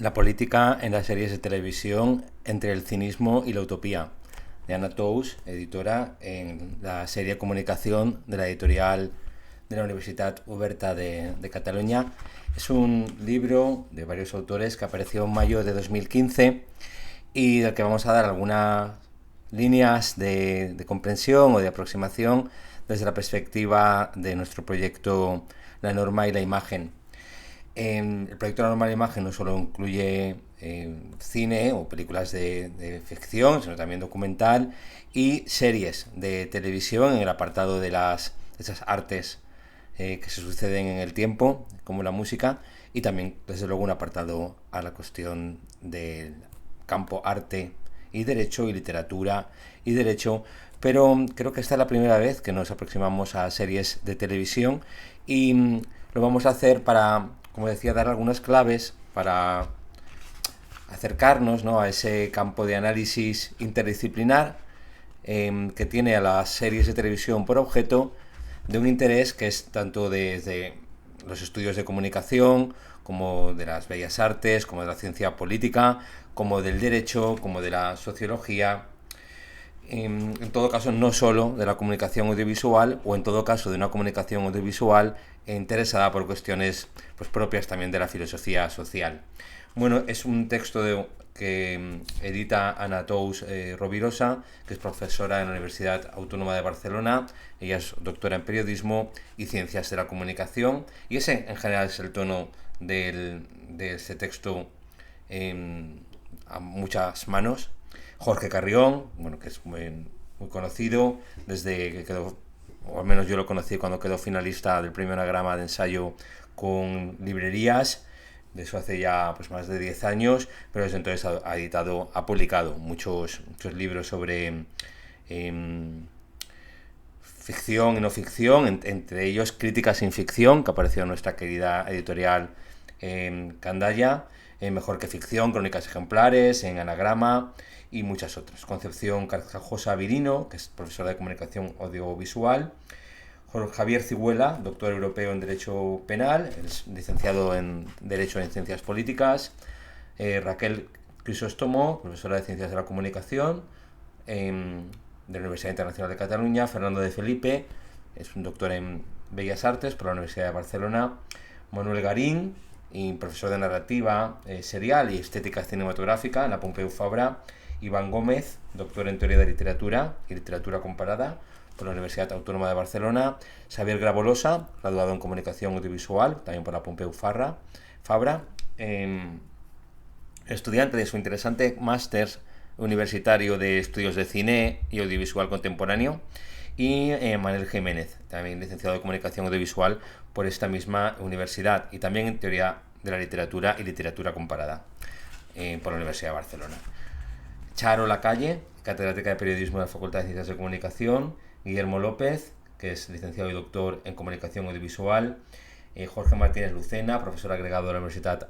La política en las series de televisión entre el cinismo y la utopía, de Anna Tous, editora en la serie Comunicación de la editorial de la Universitat Oberta de Cataluña. Es un libro de varios autores que apareció en mayo de 2015 y del que vamos a dar algunas líneas de comprensión o de aproximación desde la perspectiva de nuestro proyecto La Norma y la Imagen. El proyecto La Norma y la Imagen no solo incluye cine o películas de ficción, sino también documental y series de televisión en el apartado de esas artes que se suceden en el tiempo, como la música, y también, desde luego, un apartado a la cuestión del campo arte y derecho y literatura y derecho, pero creo que esta es la primera vez que nos aproximamos a series de televisión y lo vamos a hacer para, como decía, dar algunas claves para acercarnos, ¿no?, a ese campo de análisis interdisciplinar que tiene a las series de televisión por objeto de un interés que es tanto desde los estudios de comunicación, como de las bellas artes, como de la ciencia política, como del derecho, como de la sociología, en todo caso no solo de la comunicación audiovisual, o en todo caso de una comunicación audiovisual interesada por cuestiones pues propias también de la filosofía social. Bueno, es un texto que edita Anna Tous Rovirosa, que es profesora en la Universidad Autónoma de Barcelona. Ella es doctora en periodismo y ciencias de la comunicación, y ese en general es el tono de este texto a muchas manos. Jorge Carrión, bueno, que es muy conocido desde que quedó, o al menos yo lo conocí cuando quedó finalista del premio Anagrama de ensayo con librerías. De eso hace ya pues más de 10 años, pero desde entonces ha publicado muchos libros sobre ficción y no ficción, entre ellos Crítica sin ficción, que apareció en nuestra querida editorial Candaya, Mejor que ficción, Crónicas ejemplares, en Anagrama y muchas otras. Concepción Carcajosa Virino, que es profesora de comunicación audiovisual. Javier Ciguela, doctor europeo en Derecho Penal, es licenciado en Derecho en Ciencias Políticas. Raquel Crisóstomo, profesora de Ciencias de la Comunicación de la Universidad Internacional de Cataluña. Fernando de Felipe, es un doctor en Bellas Artes por la Universidad de Barcelona. Manuel Garín, y profesor de narrativa serial y estética cinematográfica en la Pompeu Fabra. Iván Gómez, doctor en teoría de literatura y literatura comparada por la Universidad Autónoma de Barcelona. Xavier Grabolosa, graduado en comunicación audiovisual, también por la Pompeu Fabra, estudiante de su interesante máster universitario de estudios de cine y audiovisual contemporáneo. Y Manuel Jiménez, también licenciado en comunicación audiovisual por esta misma universidad, y también en teoría de la literatura y literatura comparada por la Universidad de Barcelona. Charo Lacalle, catedrática de periodismo de la Facultad de Ciencias de Comunicación. Guillermo López, que es licenciado y doctor en comunicación audiovisual. Jorge Martínez Lucena, profesor agregado de la Universidad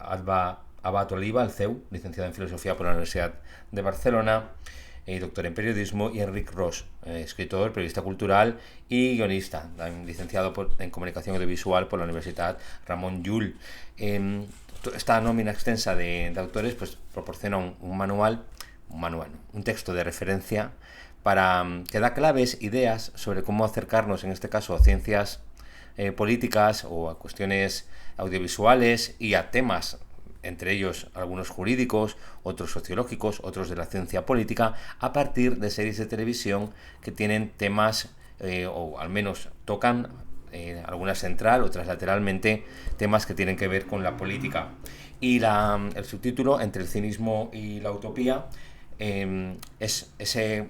Abat Oliva, el CEU, licenciado en filosofía por la Universidad de Barcelona y doctor en periodismo. Y Enric Ros, escritor, periodista cultural y guionista, licenciado en comunicación audiovisual por la Universidad Ramon Llull. Esta nómina extensa de autores pues proporciona un texto de referencia que da claves, ideas sobre cómo acercarnos, en este caso, a ciencias políticas o a cuestiones audiovisuales y a temas, entre ellos algunos jurídicos, otros sociológicos, otros de la ciencia política, a partir de series de televisión que tienen temas, o al menos tocan, algunas central, otras lateralmente, temas que tienen que ver con la política. Y el subtítulo, Entre el cinismo y la utopía, es ese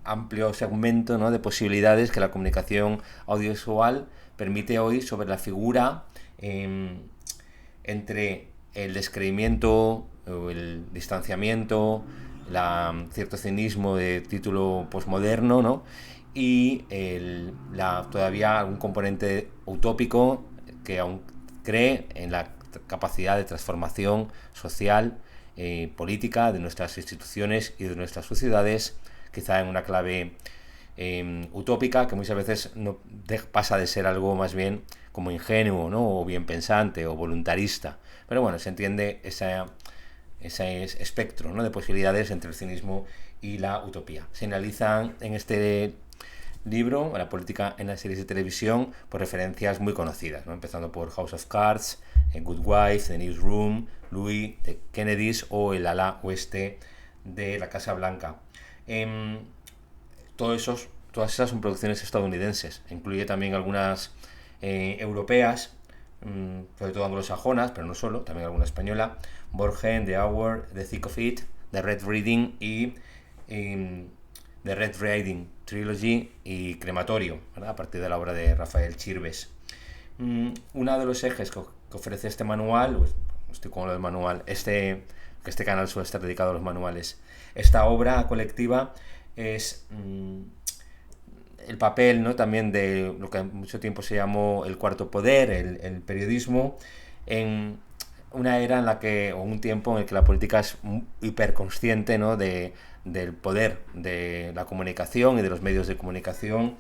amplio segmento, ¿no?, de posibilidades que la comunicación audiovisual permite hoy sobre la figura entre el descreimiento o el distanciamiento, cierto cinismo de título posmoderno, ¿no?, y todavía un componente utópico que aún cree en la capacidad de transformación social, política de nuestras instituciones y de nuestras sociedades, quizá en una clave utópica que muchas veces pasa de ser algo más bien como ingenuo, ¿no?, o bien pensante o voluntarista, Pero bueno, se entiende ese espectro, ¿no?, de posibilidades entre el cinismo y la utopía. Se analizan en este libro la política en las series de televisión por referencias muy conocidas, ¿no?, empezando por House of Cards, Good Wife, The Newsroom, Louis, The Kennedys o el ala oeste de la Casa Blanca. Todas esas son producciones estadounidenses. Incluye también algunas europeas, sobre todo anglosajonas, pero no solo, también alguna española: Borgen, The Hour, The Thick of It, The Red Reading y The Red Riding Trilogy y Crematorio, ¿verdad?, a partir de la obra de Rafael Chirves. Uno de los ejes que ofrece este manual, estoy con lo del manual, que este canal suele estar dedicado a los manuales, esta obra colectiva es el papel, ¿no?, también de lo que mucho tiempo se llamó el cuarto poder, el periodismo, en una era en la que, o un tiempo en el que la política es hiperconsciente, ¿no?, del poder de la comunicación y de los medios de comunicación,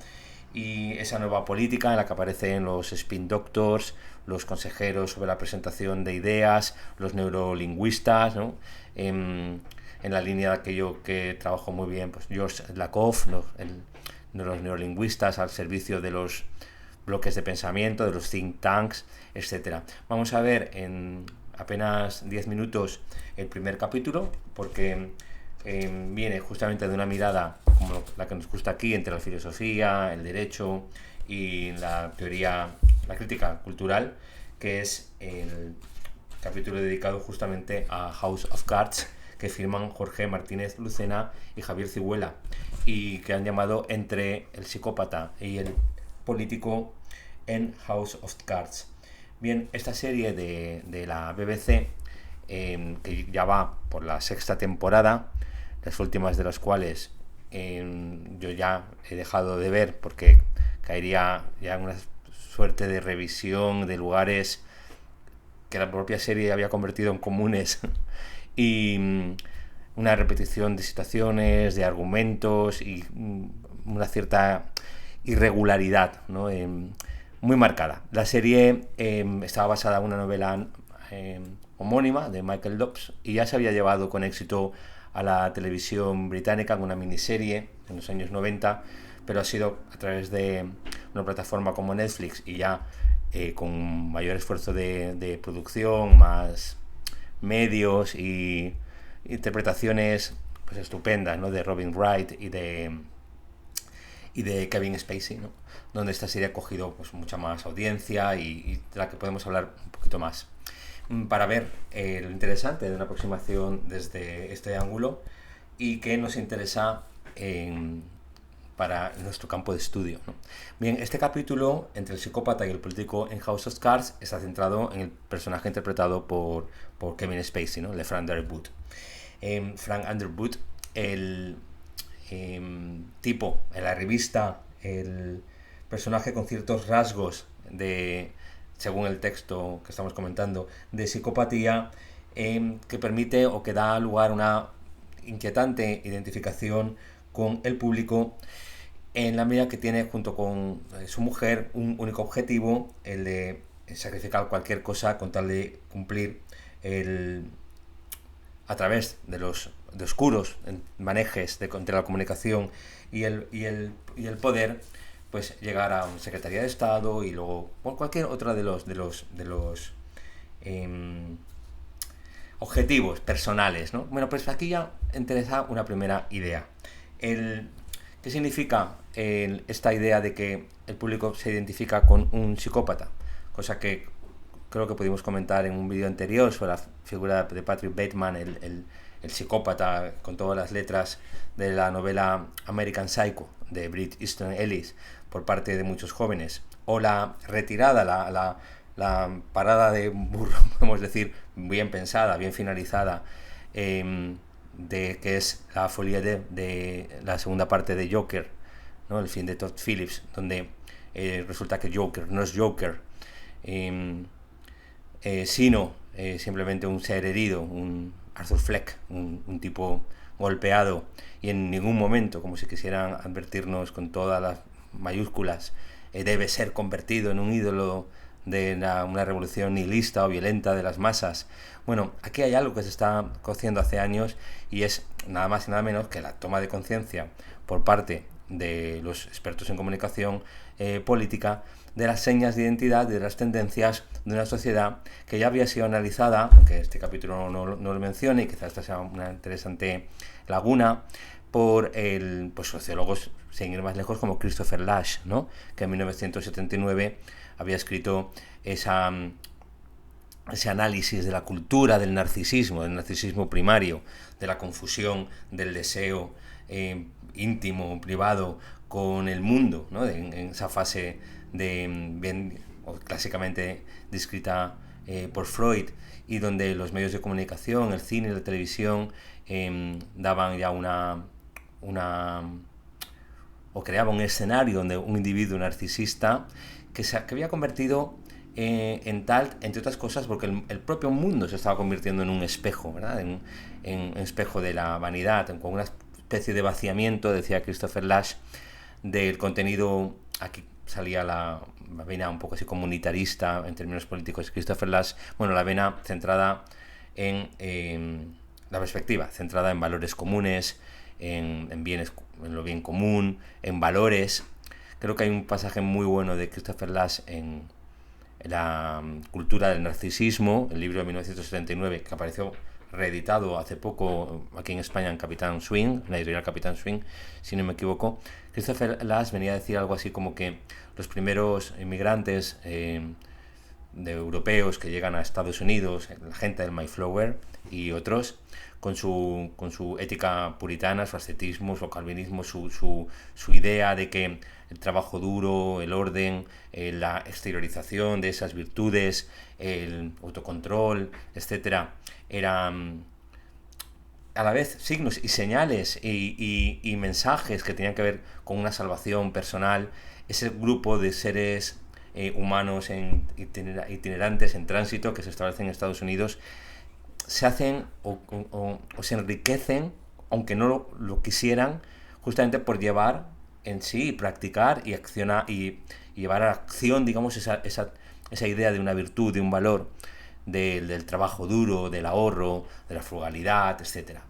y esa nueva política en la que aparecen los spin doctors, los consejeros sobre la presentación de ideas, los neurolingüistas, ¿no?, en la línea de aquello que trabajó muy bien pues George Lakoff, ¿no?, de los neurolingüistas al servicio de los bloques de pensamiento, de los think tanks, etc. Vamos a ver en apenas 10 minutos el primer capítulo, porque viene justamente de una mirada como la que nos gusta aquí, entre la filosofía, el derecho y la teoría, la crítica cultural, que es el capítulo dedicado justamente a House of Cards, que firman Jorge Martínez Lucena y Javier Cihuela, y que han llamado Entre el psicópata y el político en House of Cards. Bien, esta serie de la BBC, que ya va por la 6ª temporada, las últimas de las cuales yo ya he dejado de ver porque caería ya en una suerte de revisión de lugares que la propia serie había convertido en comunes y una repetición de situaciones, de argumentos y una cierta irregularidad, ¿no?, muy marcada. La serie estaba basada en una novela homónima de Michael Dobbs y ya se había llevado con éxito a la televisión británica en una miniserie en los años 90, pero ha sido a través de una plataforma como Netflix y ya con mayor esfuerzo de producción, más medios y interpretaciones pues estupendas, ¿no?, de Robin Wright y de Kevin Spacey, ¿no?, donde esta serie ha cogido pues mucha más audiencia y de la que podemos hablar un poquito más. Para ver lo interesante de una aproximación desde este ángulo y que nos interesa para nuestro campo de estudio, ¿no? Bien, este capítulo, Entre el psicópata y el político en House of Cards, está centrado en el personaje interpretado por Kevin Spacey, ¿no?, de Frank Underwood. Frank Underwood, el tipo en la revista, el personaje con ciertos rasgos de, según el texto que estamos comentando, de psicopatía, que permite o que da lugar a una inquietante identificación con el público, en la medida que tiene junto con su mujer un único objetivo, el de sacrificar cualquier cosa con tal de cumplir a través de los oscuros manejes de la comunicación y el poder, pues llegar a una Secretaría de Estado y luego cualquier otra de los objetivos personales, ¿no? Bueno, pues aquí ya interesa una primera idea. ¿Qué significa esta idea de que el público se identifica con un psicópata? Cosa que creo que pudimos comentar en un vídeo anterior sobre la figura de Patrick Bateman, el psicópata con todas las letras de la novela American Psycho de Bret Easton Ellis por parte de muchos jóvenes, o la retirada, la parada de burro, podemos decir, bien pensada, bien finalizada, de que es la folie de la segunda parte de Joker, ¿no?, el film de Todd Phillips, donde resulta que Joker no es Joker, sino simplemente un ser herido, un Arthur Fleck, un tipo golpeado, y en ningún momento, como si quisieran advertirnos con todas las mayúsculas, debe ser convertido en un ídolo de una revolución nihilista o violenta de las masas. Bueno, aquí hay algo que se está cociendo hace años y es nada más y nada menos que la toma de conciencia por parte de los expertos en comunicación política de las señas de identidad, de las tendencias de una sociedad que ya había sido analizada, aunque este capítulo no lo mencione y quizás esta sea una interesante laguna, por sociólogos, sin ir más lejos, como Christopher Lasch, ¿no? Que en 1979 había escrito ese análisis de la cultura del narcisismo primario, de la confusión del deseo íntimo, privado, con el mundo, ¿no? En esa fase clásicamente descrita por Freud, y donde los medios de comunicación, el cine y la televisión daban ya o creaba un escenario donde un individuo narcisista que había convertido en tal, entre otras cosas, porque el propio mundo se estaba convirtiendo en un espejo, ¿verdad? En espejo de la vanidad, con una especie de vaciamiento, decía Christopher Lasch, del contenido. Aquí salía la vena un poco así comunitarista en términos políticos, Christopher Lasch, bueno, la vena centrada en la perspectiva, centrada en valores comunes, en bienes, en lo bien común, en valores. Creo que hay un pasaje muy bueno de Christopher Lasch en la cultura del narcisismo, el libro de 1979, que apareció reeditado hace poco aquí en España en Capitán Swing, en la editorial Capitán Swing, si no me equivoco. Christopher Lasch venía a decir algo así como que los primeros inmigrantes de europeos que llegan a Estados Unidos, la gente del Mayflower y otros, con su ética puritana, su ascetismo, su calvinismo, su idea de que el trabajo duro, el orden, la exteriorización de esas virtudes, el autocontrol, etcétera, eran a la vez signos y señales y mensajes que tenían que ver con una salvación personal. Ese grupo de seres humanos itinerantes en tránsito que se establecen en Estados Unidos se hacen o se enriquecen, aunque no lo quisieran, justamente por llevar en sí, practicar y accionar y llevar a la acción, digamos, esa idea de una virtud, de un valor, del trabajo duro, del ahorro, de la frugalidad, etc.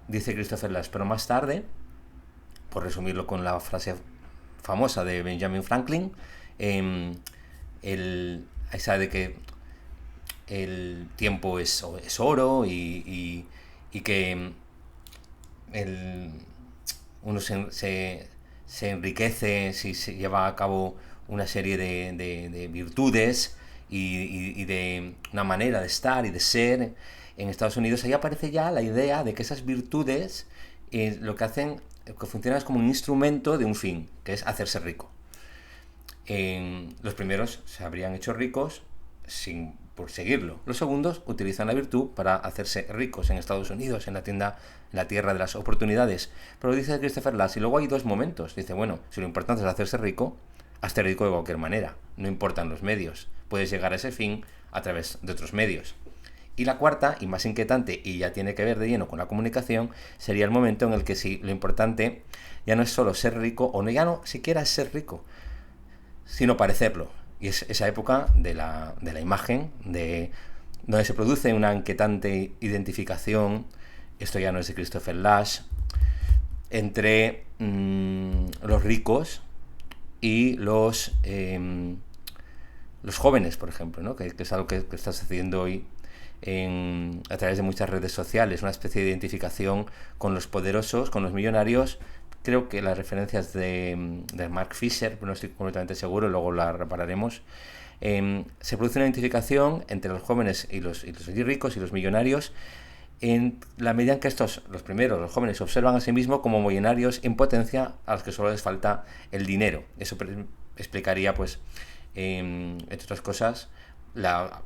Dice Christopher Lasch, pero más tarde, por resumirlo con la frase famosa de Benjamin Franklin, esa de que el tiempo es oro y que uno se enriquece si se lleva a cabo una serie de virtudes y de una manera de estar y de ser en Estados Unidos. Ahí aparece ya la idea de que esas virtudes lo que funcionan es como un instrumento de un fin, que es hacerse rico. Los primeros se habrían hecho ricos por seguirlo. Los segundos utilizan la virtud para hacerse ricos en Estados Unidos, en la tierra de las oportunidades. Pero dice Christopher Lasch, y luego hay dos momentos. Dice, bueno, si lo importante es hacerse rico, hazte rico de cualquier manera. No importan los medios. Puedes llegar a ese fin a través de otros medios. Y la cuarta, y más inquietante, y ya tiene que ver de lleno con la comunicación, sería el momento en el que sí, lo importante ya no es solo ser rico, o no, ya no siquiera es ser rico, sino parecerlo. Y es esa época de la imagen, donde se produce una inquietante identificación, esto ya no es de Christopher Lasch, entre los ricos y los jóvenes, por ejemplo, ¿no? que es algo que está sucediendo hoy a través de muchas redes sociales, una especie de identificación con los poderosos, con los millonarios. Creo que las referencias de Mark Fisher, pero no estoy completamente seguro, luego la repararemos. Se produce una identificación entre los jóvenes y los ricos y los millonarios, en la medida en que los primeros, los jóvenes, se observan a sí mismos como millonarios en potencia a los que solo les falta el dinero. Eso explicaría, pues, entre otras cosas, la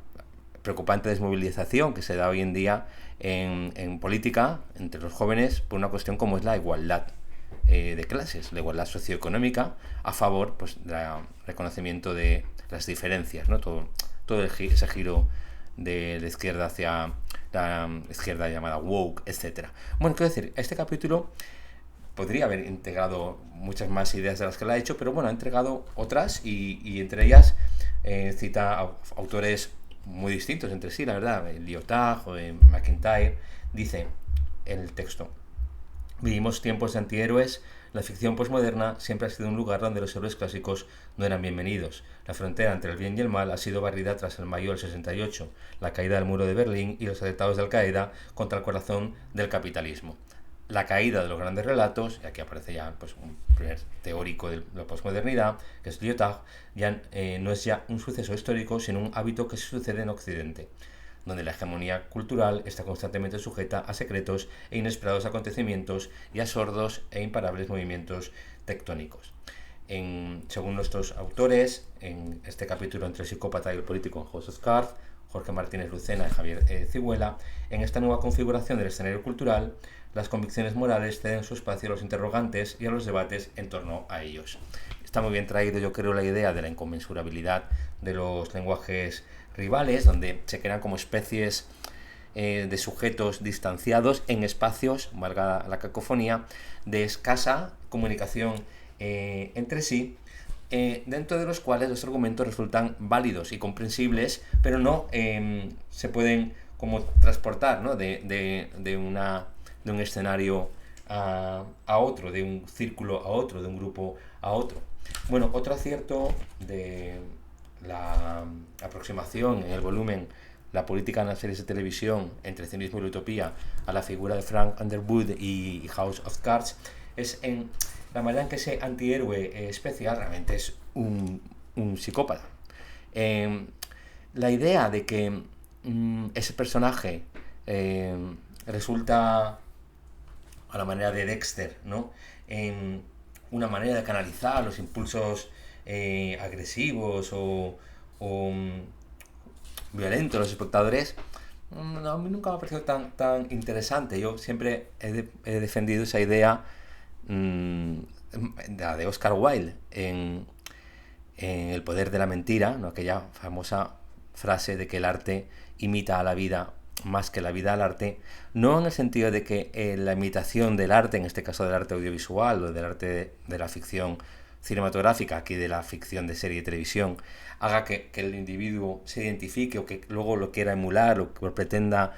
preocupante desmovilización que se da hoy en día en política entre los jóvenes por una cuestión como es la igualdad de clases, la igualdad socioeconómica a favor, pues, del reconocimiento de las diferencias, ¿no? Todo ese giro de la izquierda hacia la izquierda llamada woke, etcétera. Bueno, quiero decir, este capítulo podría haber integrado muchas más ideas de las que la ha hecho, pero bueno, ha entregado otras y entre ellas cita a autores muy distintos entre sí, la verdad, Lyotard o McIntyre. Dice el texto: vivimos tiempos de antihéroes. La ficción posmoderna siempre ha sido un lugar donde los héroes clásicos no eran bienvenidos. La frontera entre el bien y el mal ha sido barrida tras el mayo del 68, la caída del muro de Berlín y los atentados de Al-Qaeda contra el corazón del capitalismo. La caída de los grandes relatos, y aquí aparece ya pues, un primer teórico de la posmodernidad, que es Lyotard, ya no es ya un suceso histórico, sino un hábito que se sucede en Occidente, donde la hegemonía cultural está constantemente sujeta a secretos e inesperados acontecimientos y a sordos e imparables movimientos tectónicos. Según nuestros autores, en este capítulo entre el psicópata y el político, Joseph Scarf, Jorge Martínez Lucena y Javier Cigüela, en esta nueva configuración del escenario cultural, las convicciones morales ceden su espacio a los interrogantes y a los debates en torno a ellos. Está muy bien traído, yo creo, la idea de la inconmensurabilidad de los lenguajes rivales, donde se crean como especies de sujetos distanciados en espacios, valga la cacofonía, de escasa comunicación entre sí, dentro de los cuales los argumentos resultan válidos y comprensibles, pero no se pueden como transportar, ¿no? de un escenario a otro, de un círculo a otro, de un grupo a otro. Bueno, otro acierto de la aproximación en el volumen La política en las series de televisión entre cinismo y la utopía a la figura de Frank Underwood y House of Cards es en la manera en que ese antihéroe especial realmente es un psicópata. La idea de que ese personaje resulta a la manera de Dexter, ¿no? Una manera de canalizar los impulsos agresivos o violentos de los espectadores, a mí nunca me ha parecido tan interesante. Yo siempre he defendido esa idea de Oscar Wilde en El poder de la mentira, ¿no? Aquella famosa frase de que el arte imita a la vida más que la vida al arte, no en el sentido de que la imitación del arte, en este caso del arte audiovisual o del arte de la ficción cinematográfica, aquí de la ficción de serie y televisión, haga que el individuo se identifique o que luego lo quiera emular o que pretenda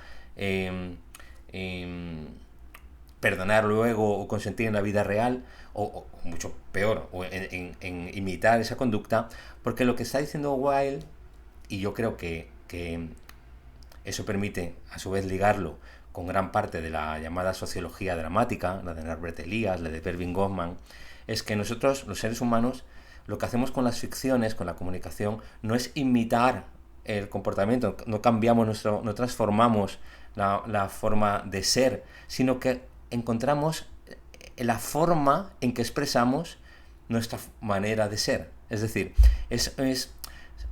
perdonar luego o consentir en la vida real, o mucho peor, o en imitar esa conducta, porque lo que está diciendo Wilde, y yo creo que eso permite a su vez ligarlo con gran parte de la llamada sociología dramática, la de Norbert Elias, la de Erving Goffman, es que nosotros, los seres humanos, lo que hacemos con las ficciones, con la comunicación, no es imitar el comportamiento, no cambiamos no transformamos la forma de ser, sino que encontramos la forma en que expresamos nuestra manera de ser. Es decir,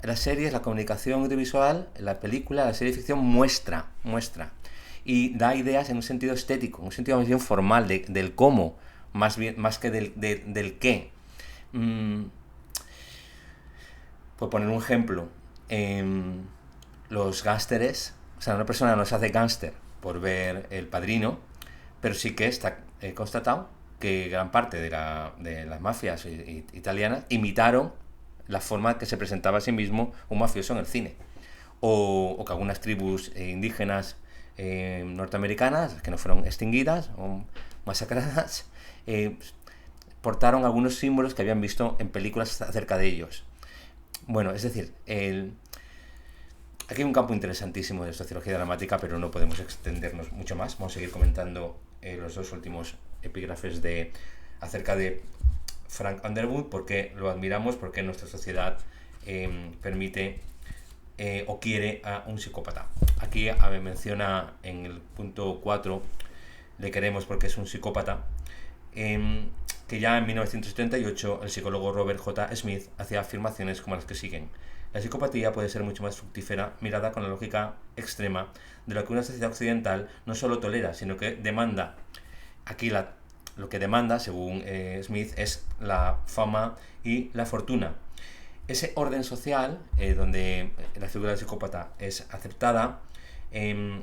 las series, la comunicación audiovisual, la película, la serie de ficción muestra y da ideas en un sentido estético, en un sentido más bien formal del cómo, más que del qué. Por poner un ejemplo, los gángsteres, o sea, una persona no se hace gángster por ver El Padrino, pero sí que está constatado que gran parte de las mafias italianas imitaron la forma que se presentaba a sí mismo un mafioso en el cine, o que algunas tribus indígenas norteamericanas, que no fueron extinguidas o masacradas, portaron algunos símbolos que habían visto en películas acerca de ellos. Bueno, es decir, aquí hay un campo interesantísimo de sociología dramática, pero no podemos extendernos mucho más. Vamos a seguir comentando los dos últimos epígrafes acerca de Frank Underwood, porque lo admiramos, porque nuestra sociedad permite o quiere a un psicópata. Aquí menciona en el punto 4, le queremos porque es un psicópata, que ya en 1978 el psicólogo Robert J. Smith hacía afirmaciones como las que siguen. La psicopatía puede ser mucho más fructífera mirada con la lógica extrema de lo que una sociedad occidental no solo tolera, sino que demanda. Aquí lo que demanda, según Smith, es la fama y la fortuna. Ese orden social, donde la figura del psicópata es aceptada,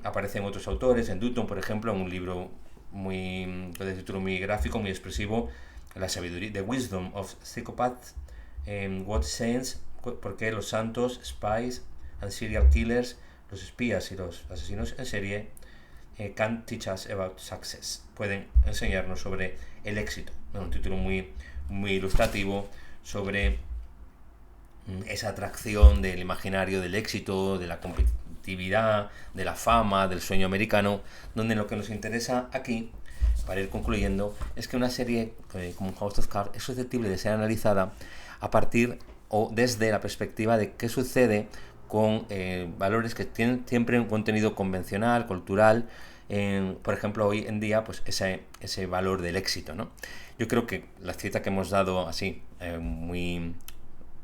aparece en otros autores, en Dutton, por ejemplo, en un libro con un título muy gráfico, muy expresivo, La sabiduría, The Wisdom of Psychopaths, What Sense por qué los santos, spies and serial killers, los espías y los asesinos en serie, can teach us about success, pueden enseñarnos sobre el éxito. Un título muy ilustrativo sobre esa atracción del imaginario del éxito, de la competitividad, de la fama, del sueño americano, donde lo que nos interesa aquí, para ir concluyendo, es que una serie como House of Cards es susceptible de ser analizada a partir o desde la perspectiva de qué sucede con valores que tienen siempre un contenido convencional, cultural, por ejemplo, hoy en día, pues ese valor del éxito, ¿no? Yo creo que la cita que hemos dado así, muy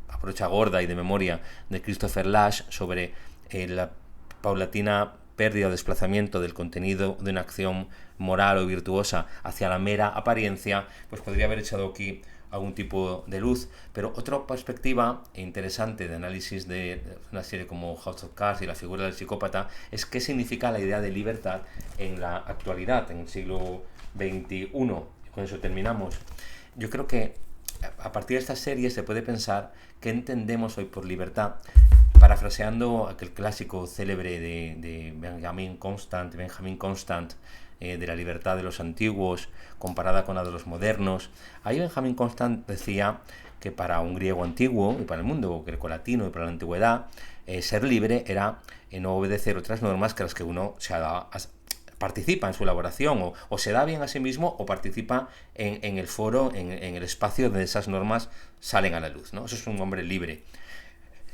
a brocha gorda y de memoria, de Christopher Lasch sobre la paulatina pérdida o desplazamiento del contenido de una acción moral o virtuosa hacia la mera apariencia, pues podría haber echado aquí algún tipo de luz. Pero otra perspectiva interesante de análisis de una serie como House of Cards y la figura del psicópata es qué significa la idea de libertad en la actualidad, en el siglo XXI. Con eso terminamos. Yo creo que a partir de esta serie se puede pensar qué entendemos hoy por libertad, parafraseando aquel clásico célebre de Benjamin Constant, de la libertad de los antiguos comparada con la de los modernos. Ahí Benjamin Constant decía que para un griego antiguo y para el mundo grecolatino y para la antigüedad, ser libre era no obedecer otras normas que las que uno participa en su elaboración o se da bien a sí mismo o participa en el foro, en el espacio donde esas normas salen a la luz, ¿no? Eso es un hombre libre.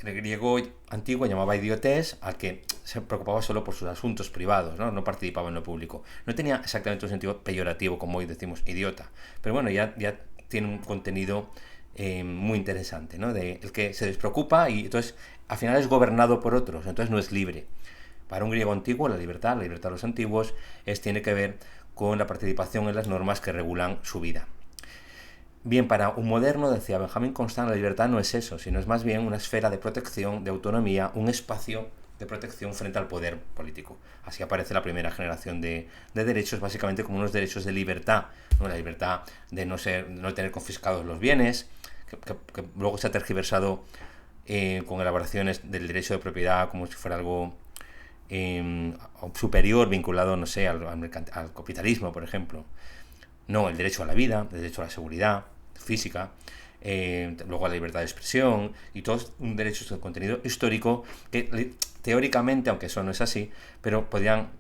El griego antiguo llamaba idiotes al que se preocupaba solo por sus asuntos privados, no participaba en lo público. No tenía exactamente un sentido peyorativo como hoy decimos idiota, pero bueno, ya tiene un contenido muy interesante, ¿no? De el que se despreocupa y entonces al final es gobernado por otros, entonces no es libre. Para un griego antiguo, la libertad de los antiguos, tiene que ver con la participación en las normas que regulan su vida. Bien, para un moderno, decía Benjamin Constant, la libertad no es eso, sino es más bien una esfera de protección, de autonomía, un espacio de protección frente al poder político. Así aparece la primera generación de derechos, básicamente como unos derechos de libertad, ¿no? La libertad de no tener confiscados los bienes, que luego se ha tergiversado con elaboraciones del derecho de propiedad como si fuera algo superior, vinculado, no sé, al capitalismo, por ejemplo. No, el derecho a la vida, el derecho a la seguridad física, luego a la libertad de expresión, y todos derechos de contenido histórico que teóricamente, aunque eso no es así, pero podían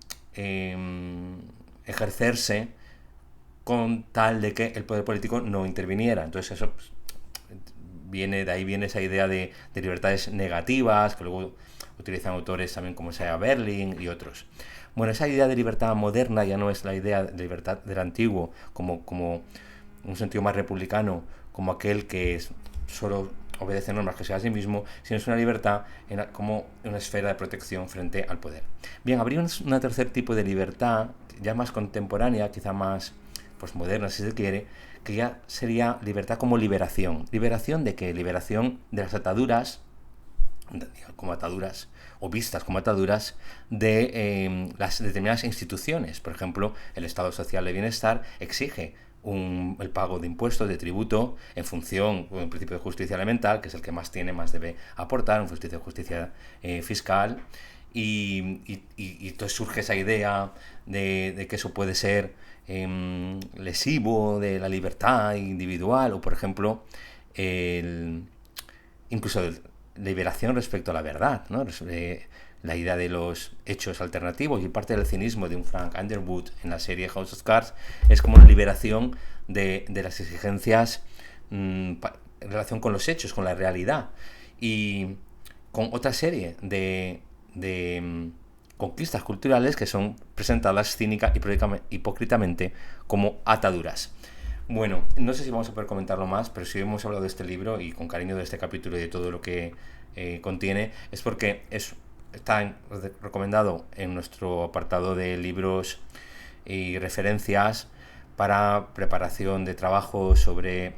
ejercerse con tal de que el poder político no interviniera. Entonces eso pues, de ahí viene esa idea de libertades negativas, que luego utilizan autores también como Isaiah Berlin y otros. Bueno, esa idea de libertad moderna ya no es la idea de libertad del antiguo, como un sentido más republicano, como aquel que solo obedece normas que sea a sí mismo, sino es una libertad como una esfera de protección frente al poder. Bien, habría un tercer tipo de libertad, ya más contemporánea, quizá más moderna si se quiere, que ya sería libertad como liberación. ¿Liberación de qué? Liberación de las ataduras, como ataduras, o vistas como ataduras de las determinadas instituciones. Por ejemplo, el Estado Social de Bienestar exige el pago de impuestos, de tributo, en función del principio de justicia elemental, que es el que más tiene, más debe aportar, un principio de justicia fiscal, y entonces surge esa idea de que eso puede ser lesivo de la libertad individual, o por ejemplo, incluso liberación respecto a la verdad, ¿no? La idea de los hechos alternativos y parte del cinismo de un Frank Underwood en la serie House of Cards es como una liberación de las exigencias en relación con los hechos, con la realidad, y con otra serie de conquistas culturales que son presentadas cínica y hipócritamente como ataduras. Bueno, no sé si vamos a poder comentarlo más, pero si hemos hablado de este libro y con cariño de este capítulo y de todo lo que contiene, es porque está recomendado en nuestro apartado de libros y referencias para preparación de trabajo sobre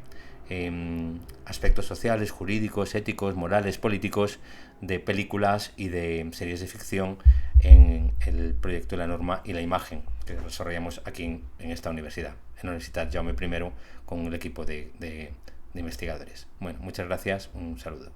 aspectos sociales, jurídicos, éticos, morales, políticos, de películas y de series de ficción en el proyecto de la norma y la imagen que desarrollamos aquí en esta universidad, en la Universidad Jaume I, con el equipo de investigadores. Bueno, muchas gracias, un saludo.